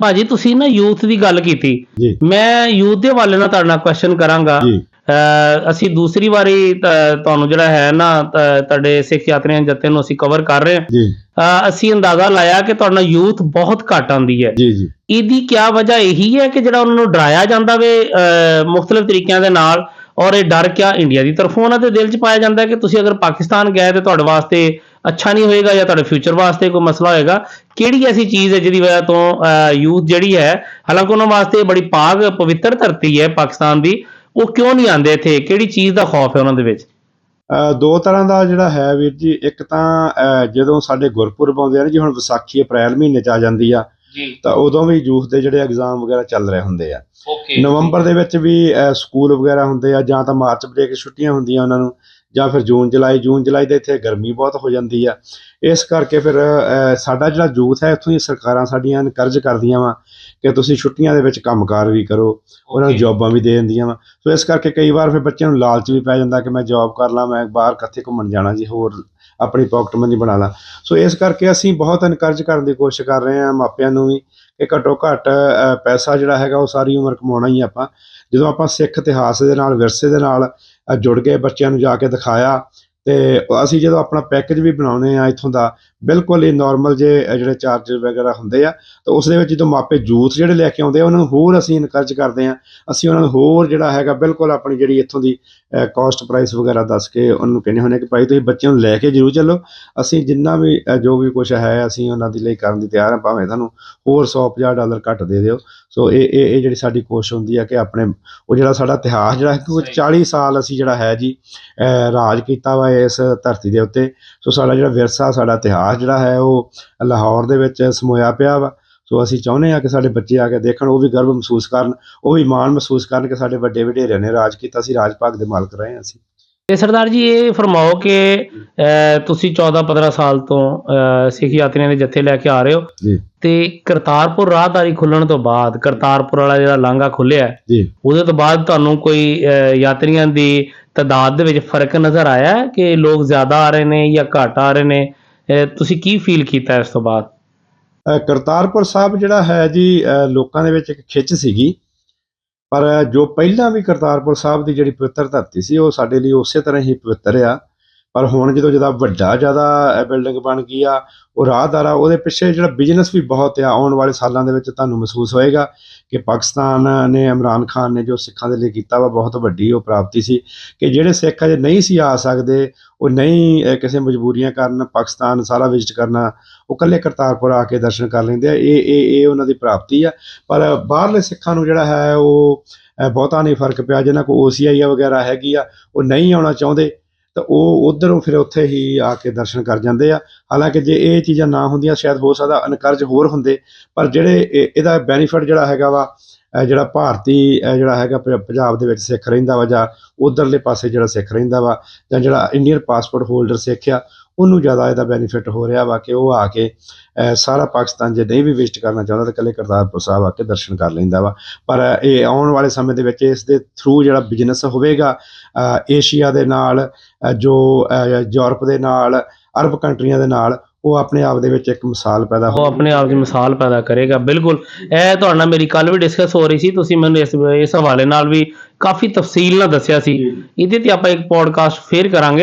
ਭਾਜੀ ਤੁਸੀਂ ਨਾ ਯੂਥ ਦੀ ਗੱਲ ਕੀਤੀ। ਜੀ ਮੈਂ ਯੂਥ ਦੇ ਹਵਾਲੇ ਨਾਲ ਤੁਹਾਡੇ ਨਾਲ ਕੁਐਸਚਨ ਕਰਾਂਗਾ। ਜੀ ਅਸੀਂ ਦੂਸਰੀ ਵਾਰੀ ਤੁਹਾਨੂੰ ਜਿਹੜਾ ਹੈ ਨਾ ਤੁਹਾਡੇ ਸਿੱਖ ਯਾਤਰੀਆਂ ਦੇ ਜਥੇ ਨੂੰ ਅਸੀਂ ਕਵਰ ਕਰ ਰਹੇ ਹਾਂ। ਜੀ ਅਸੀਂ ਅੰਦਾਜ਼ਾ ਲਾਇਆ ਕਿ ਤੁਹਾਡਾ ਯੂਥ ਬਹੁਤ ਘੱਟ ਆਉਂਦੀ ਹੈ। ਜੀ ਜੀ ਇਹਦੀ ਕਿਆ ਵਜ੍ਹਾ ਇਹੀ ਹੈ ਕਿ ਜਿਹੜਾ ਉਹਨਾਂ ਨੂੰ ਡਰਾਇਆ ਜਾਂਦਾ ਵੇ ਮੁਖਤਲਿਫ ਤਰੀਕਿਆਂ ਦੇ ਨਾਲ, ਔਰ ਇਹ ਡਰ ਕਿਆ ਇੰਡੀਆ ਦੀ ਤਰਫੋਂ ਉਹਨਾਂ ਦੇ ਦਿਲ 'ਚ ਪਾਇਆ ਜਾਂਦਾ ਕਿ ਤੁਸੀਂ ਅਗਰ ਪਾਕਿਸਤਾਨ ਗਏ ਤੇ ਤੁਹਾਡੇ ਵਾਸਤੇ ਅੱਛਾ ਨਹੀਂ ਹੋਏਗਾ ਜਾਂ ਤੁਹਾਡੇ ਫਿਊਚਰ ਵਾਸਤੇ ਕੋਈ ਮਸਲਾ ਹੋਏਗਾ। ਕਿਹੜੀ ਐਸੀ ਚੀਜ਼ ਹੈ ਜਿਹਦੀ ਵਜ੍ਹਾ ਤੋਂ ਯੂਥ ਜਿਹੜੀ ਹੈ, ਹਾਲਾਂਕਿ ਉਹਨਾਂ ਵਾਸਤੇ ਬੜੀ ਪਾਕ ਪਵਿੱਤਰ ਧਰਤੀ ਹੈ ਪਾਕਿਸਤਾਨ ਦੀ, ਉਹ ਕਿਉਂ ਨਹੀਂ ਆਉਂਦੇ ਇੱਥੇ? ਕਿਹੜੀ ਚੀਜ਼ ਦਾ ਖੌਫ ਹੈ ਉਹਨਾਂ ਦੇ ਵਿੱਚ? ਦੋ ਤਰ੍ਹਾਂ ਦਾ ਜਿਹੜਾ ਹੈ ਵੀਰ ਜੀ। ਇੱਕ ਤਾਂ ਜਦੋਂ ਸਾਡੇ ਗੁਰਪੁਰਬ ਆਉਂਦੇ ਆ ਨਾ ਜੀ, ਹੁਣ ਵਿਸਾਖੀ ਅਪ੍ਰੈਲ ਮਹੀਨੇ 'ਚ ਆ ਜਾਂਦੀ ਆ, ਜੀ ਤਾਂ ਉਦੋਂ ਵੀ ਯੂਥ ਦੇ ਜਿਹੜੇ ਐਗਜ਼ਾਮ ਵਗੈਰਾ ਚੱਲ ਰਹੇ ਹੁੰਦੇ ਆ। ਓਕੇ। ਨਵੰਬਰ ਦੇ ਵਿੱਚ ਵੀ ਸਕੂਲ ਵਗੈਰਾ ਹੁੰਦੇ ਆ, ਜਾਂ ਤਾਂ ਮਾਰਚ ਬ੍ਰੇਕ ਛੁੱਟੀਆਂ ਹੁੰਦੀਆਂ ਉਹਨਾਂ ਨੂੰ, ਜਾਂ ਫਿਰ ਜੂਨ ਜੁਲਾਈ ਦੇ ਇੱਥੇ ਗਰਮੀ ਬਹੁਤ ਹੋ ਜਾਂਦੀ ਆ। ਇਸ ਕਰਕੇ ਫਿਰ ਸਾਡਾ ਜਿਹੜਾ ਯੂਥ ਹੈ, ਇੱਥੋਂ ਦੀ ਸਰਕਾਰਾਂ ਸਾਡੀਆਂ ਇਨਕਰਜ ਕਰਦੀਆਂ ਵਾ ਕਿ ਤੁਸੀਂ ਛੁੱਟੀਆਂ ਦੇ ਵਿੱਚ ਕੰਮਕਾਰ ਵੀ ਕਰੋ, ਉਹਨਾਂ ਨੂੰ ਜੋਬਾਂ ਵੀ ਦੇ ਦਿੰਦੀਆਂ ਵਾ। ਸੋ ਇਸ ਕਰਕੇ ਕਈ ਵਾਰ ਫਿਰ ਬੱਚਿਆਂ ਨੂੰ ਲਾਲਚ ਵੀ ਪੈ ਜਾਂਦਾ ਕਿ ਮੈਂ ਜੋਬ ਕਰ ਲਾਂ, ਮੈਂ ਬਾਹਰ ਕਿੱਥੇ ਘੁੰਮਣ ਜਾਣਾ ਜੀ, ਹੋਰ ਆਪਣੀ ਪਾਕਟ ਮਨੀ ਬਣਾ ਲਾਂ। ਸੋ ਇਸ ਕਰਕੇ ਅਸੀਂ ਬਹੁਤ ਇਨਕਰਜ ਕਰਨ ਦੀ ਕੋਸ਼ਿਸ਼ ਕਰ ਰਹੇ ਹਾਂ ਮਾਪਿਆਂ ਨੂੰ ਵੀ ਕਿ ਘੱਟੋ ਘੱਟ ਪੈਸਾ ਜਿਹੜਾ ਹੈਗਾ ਉਹ ਸਾਰੀ ਉਮਰ ਕਮਾਉਣਾ ਹੀ ਆਪਾਂ। ਜਦੋਂ ਆਪਾਂ ਸਿੱਖ ਇਤਿਹਾਸ ਦੇ ਨਾਲ, ਵਿਰਸੇ ਦੇ ਨਾਲ ਜੁੜ ਕੇ ਬੱਚਿਆਂ ਨੂੰ ਜਾ ਕੇ ਦਿਖਾਇਆ, ਤੇ ਅਸੀਂ ਜਦੋਂ ਆਪਣਾ ਪੈਕੇਜ ਵੀ ਬਣਾਉਂਦੇ ਆ ਇੱਥੋਂ ਦਾ, ਬਿਲਕੁਲ ਹੀ ਨਾਰਮਲ ਜੇ ਜਿਹੜੇ ਚਾਰਜਰ ਵਗੈਰਾ ਹੁੰਦੇ ਆ, ਤਾਂ ਉਸ ਦੇ ਵਿੱਚ ਜਦੋਂ ਮਾਪੇ ਯੂਥ ਜਿਹੜੇ ਲੈ ਕੇ ਆਉਂਦੇ ਆ, ਉਹਨਾਂ ਨੂੰ ਹੋਰ ਅਸੀਂ ਇਨਕਰਜ ਕਰਦੇ ਹਾਂ। ਅਸੀਂ ਉਹਨਾਂ ਨੂੰ ਹੋਰ ਜਿਹੜਾ ਹੈਗਾ ਬਿਲਕੁਲ ਆਪਣੀ ਜਿਹੜੀ ਇੱਥੋਂ ਦੀ ਕਾਸਟ ਪ੍ਰਾਈਸ ਵਗੈਰਾ ਦੱਸ ਕੇ ਉਹਨਾਂ ਨੂੰ ਕਹਿੰਦੇ ਹੁੰਦੇ ਕਿ ਭਾਈ ਤੁਸੀਂ ਬੱਚਿਆਂ ਨੂੰ ਲੈ ਕੇ ਜ਼ਰੂਰ ਚੱਲੋ, ਅਸੀਂ ਜਿੰਨਾ ਵੀ ਜੋ ਵੀ ਕੁਛ ਹੈ ਅਸੀਂ ਉਹਨਾਂ ਦੇ ਲਈ ਕਰਨ ਦੀ ਤਿਆਰ ਹਾਂ, ਭਾਵੇਂ ਤੁਹਾਨੂੰ ਹੋਰ $150 ਘੱਟ ਦੇ ਦਿਓ। ਸੋ ਇਹ ਜਿਹੜੀ ਸਾਡੀ ਕੋਸ਼ਿਸ਼ ਹੁੰਦੀ ਹੈ ਕਿ ਆਪਣੇ ਉਹ ਜਿਹੜਾ ਸਾਡਾ ਇਤਿਹਾਸ ਜਿਹੜਾ ਹੈ, 40 ਸਾਲ ਅਸੀਂ ਜਿਹੜਾ ਹੈ ਜੀ ਰਾਜ ਕੀਤਾ ਵਾ ਇਸ ਧਰਤੀ ਦੇ ਉੱਤੇ। ਸੋ ਸਾਡਾ ਜਿਹੜਾ ਵਿਰਸਾ, ਸਾਡਾ ਇਤਿਹਾਸ ਜਿਹੜਾ ਹੈ ਉਹ ਲਾਹੌਰ ਦੇ ਵਿੱਚ ਸਮੋਇਆ ਪਿਆ ਵਾ। ਸੋ ਅਸੀਂ ਚਾਹੁੰਦੇ ਹਾਂ ਕਿ ਸਾਡੇ ਬੱਚੇ ਆ ਕੇ ਦੇਖਣ, ਉਹ ਵੀ ਗਰਵ ਮਹਿਸੂਸ ਕਰਨ, ਉਹ ਵੀ ਮਾਣ ਮਹਿਸੂਸ ਕਰਨ ਕਿ ਸਾਡੇ ਵੱਡੇ ਵਡੇਰਿਆਂ ਨੇ ਰਾਜ ਕੀਤਾ ਸੀ, ਰਾਜ ਭਾਗ ਦੇ ਮਾਲਕ ਰਹੇ ਹਾਂ ਅਸੀਂ। ਤੇ ਸਰਦਾਰ ਜੀ ਇਹ ਫਰਮਾਓ ਕਿ ਤੁਸੀਂ 14-15 ਸਾਲ ਤੋਂ ਸਿੱਖ ਯਾਤਰੀਆਂ ਦੇ ਜੱਥੇ ਲੈ ਕੇ ਆ ਰਹੇ ਹੋ ਜੀ ਤੇ ਕਰਤਾਰਪੁਰ ਰਾਹਦਾਰੀ ਖੁੱਲਣ ਤੋਂ ਬਾਅਦ, ਕਰਤਾਰਪੁਰ ਵਾਲਾ ਜਿਹੜਾ ਲਾਂਘਾ ਖੁੱਲਿਆ ਜੀ, ਉਹਦੇ ਤੋਂ ਬਾਅਦ ਤੁਹਾਨੂੰ ਕੋਈ ਯਾਤਰੀਆਂ ਦੀ ਤਾਦਾਦ ਦੇ ਵਿੱਚ ਫਰਕ ਨਜ਼ਰ ਆਇਆ ਹੈ ਕਿ ਲੋਕ ਜ਼ਿਆਦਾ ਆ ਰਹੇ ਨੇ ਜਾਂ ਘੱਟ ਆ ਰਹੇ ਨੇ? ਤੁਸੀਂ ਕੀ ਫੀਲ ਕੀਤਾ ਇਸ ਤੋਂ ਬਾਅਦ? ਕਰਤਾਰਪੁਰ ਸਾਹਿਬ ਜਿਹੜਾ ਹੈ ਜੀ, ਲੋਕਾਂ ਦੇ ਵਿੱਚ ਇੱਕ ਖਿੱਚ ਸੀਗੀ, ਪਰ ਜੋ ਪਹਿਲਾਂ ਵੀ ਕਰਤਾਰਪੁਰ ਸਾਹਿਬ ਦੀ ਜਿਹੜੀ ਪਵਿੱਤਰ ਧਰਤੀ ਸੀ, ਉਹ ਸਾਡੇ ਲਈ ਉਸੇ ਤਰ੍ਹਾਂ ਹੀ ਪਵਿੱਤਰ ਆ। ਪਰ ਹੁਣ ਜਦੋਂ ਵੱਡਾ ਜ਼ਿਆਦਾ ਬਿਲਡਿੰਗ ਬਣ ਗਈ ਆ, ਉਹ ਰਾਹਦਾਰ ਆ, ਉਹਦੇ ਪਿੱਛੇ ਜਿਹੜਾ ਬਿਜ਼ਨਸ ਵੀ ਬਹੁਤ ਆ। ਆਉਣ ਵਾਲੇ ਸਾਲਾਂ ਦੇ ਵਿੱਚ ਤੁਹਾਨੂੰ ਮਹਿਸੂਸ ਹੋਏਗਾ ਕਿ ਪਾਕਿਸਤਾਨ ਨੇ, ਇਮਰਾਨ ਖਾਨ ਨੇ ਜੋ ਸਿੱਖਾਂ ਦੇ ਲਈ ਕੀਤਾ ਵਾ, ਬਹੁਤ ਵੱਡੀ ਉਹ ਪ੍ਰਾਪਤੀ ਸੀ ਕਿ ਜਿਹੜੇ ਸਿੱਖ ਅਜੇ ਨਹੀਂ ਸੀ ਆ ਸਕਦੇ, ਉਹ ਨਹੀਂ ਕਿਸੇ ਮਜਬੂਰੀਆਂ ਕਾਰਨ ਪਾਕਿਸਤਾਨ ਸਾਰਾ ਵਿਜ਼ਿਟ ਕਰਨਾ, ਉਹ ਇਕੱਲੇ ਕਰਤਾਰਪੁਰ ਆ ਕੇ ਦਰਸ਼ਨ ਕਰ ਲੈਂਦੇ ਆ। ਇਹ ਉਹਨਾਂ ਦੀ ਪ੍ਰਾਪਤੀ ਆ। ਪਰ ਬਾਹਰਲੇ ਸਿੱਖਾਂ ਨੂੰ ਜਿਹੜਾ ਹੈ ਉਹ ਬਹੁਤਾ ਨਹੀਂ ਫਰਕ ਪਿਆ। ਜਿਹਨਾਂ ਕੋਲ OCI ਵਗੈਰਾ ਹੈਗੀ ਆ, ਉਹ ਨਹੀਂ ਆਉਣਾ ਚਾਹੁੰਦੇ, ਤਾਂ ਉਹ ਉੱਧਰੋਂ ਫਿਰ ਉੱਥੇ ਹੀ ਆ ਕੇ ਦਰਸ਼ਨ ਕਰ ਜਾਂਦੇ ਆ। ਹਾਲਾਂਕਿ ਜੇ ਇਹ ਚੀਜ਼ਾਂ ਨਾ ਹੁੰਦੀਆਂ, ਸ਼ਾਇਦ ਹੋ ਸਕਦਾ ਇਨਕਰਜ ਹੋਰ ਹੁੰਦੇ। ਪਰ ਜਿਹੜੇ ਇਹਦਾ ਬੈਨੀਫਿਟ ਜਿਹੜਾ ਹੈਗਾ ਵਾ, ਜਿਹੜਾ ਭਾਰਤੀ ਜਿਹੜਾ ਹੈਗਾ ਪੰਜਾਬ ਦੇ ਵਿੱਚ ਸਿੱਖ ਰਹਿੰਦਾ ਵਾ, ਜਾਂ ਉੱਧਰਲੇ ਪਾਸੇ ਜਿਹੜਾ ਸਿੱਖ ਰਹਿੰਦਾ ਵਾ, ਜਾਂ ਜਿਹੜਾ ਇੰਡੀਅਨ ਪਾਸਪੋਰਟ ਹੋਲਡਰ ਸਿੱਖ ਆ, ਉਹਨੂੰ ਜ਼ਿਆਦਾ ਇਹਦਾ ਬੈਨੀਫਿਟ ਹੋ ਰਿਹਾ ਵਾ ਕਿ ਉਹ ਆ ਕੇ ਸਾਰਾ ਪਾਕਿਸਤਾਨ ਜੇ ਨਹੀਂ ਵੀ ਵਿਜ਼ਿਟ ਕਰਨਾ ਚਾਹੁੰਦਾ ਤਾਂ ਇਕੱਲੇ ਕਰਤਾਰਪੁਰ ਸਾਹਿਬ ਆ ਕੇ ਦਰਸ਼ਨ ਕਰ ਲੈਂਦਾ ਵਾ। ਪਰ ਇਹ ਆਉਣ ਵਾਲੇ ਸਮੇਂ ਦੇ ਵਿੱਚ ਇਸ ਦੇ ਥਰੂ ਜਿਹੜਾ ਬਿਜ਼ਨਸ ਹੋਵੇਗਾ ਏਸ਼ੀਆ ਦੇ ਨਾਲ, ਜੋ ਯੂਰਪ ਦੇ ਨਾਲ, ਅਰਬ ਕੰਟਰੀਆਂ ਦੇ ਨਾਲ, ਉਹ ਆਪਣੇ ਆਪ ਦੇ ਵਿੱਚ ਇੱਕ ਮਿਸਾਲ ਪੈਦਾ ਉਹ ਆਪਣੇ ਆਪ ਦੀ ਮਿਸਾਲ ਪੈਦਾ ਕਰੇਗਾ। ਬਿਲਕੁਲ, ਇਹ ਤੁਹਾਡੇ ਨਾਲ ਮੇਰੀ ਕੱਲ ਵੀ ਡਿਸਕਸ ਹੋ ਰਹੀ ਸੀ, ਤੁਸੀਂ ਮੈਨੂੰ ਇਸ ਹਵਾਲੇ ਨਾਲ ਵੀ ਕਾਫੀ ਤਫਸੀਲ ਨਾਲ ਦੱਸਿਆ ਸੀ। ਇਹਦੇ ਤੇ ਆਪਾਂ ਇੱਕ ਪੋਡਕਾਸਟ ਫੇਰ ਕਰਾਂਗੇ।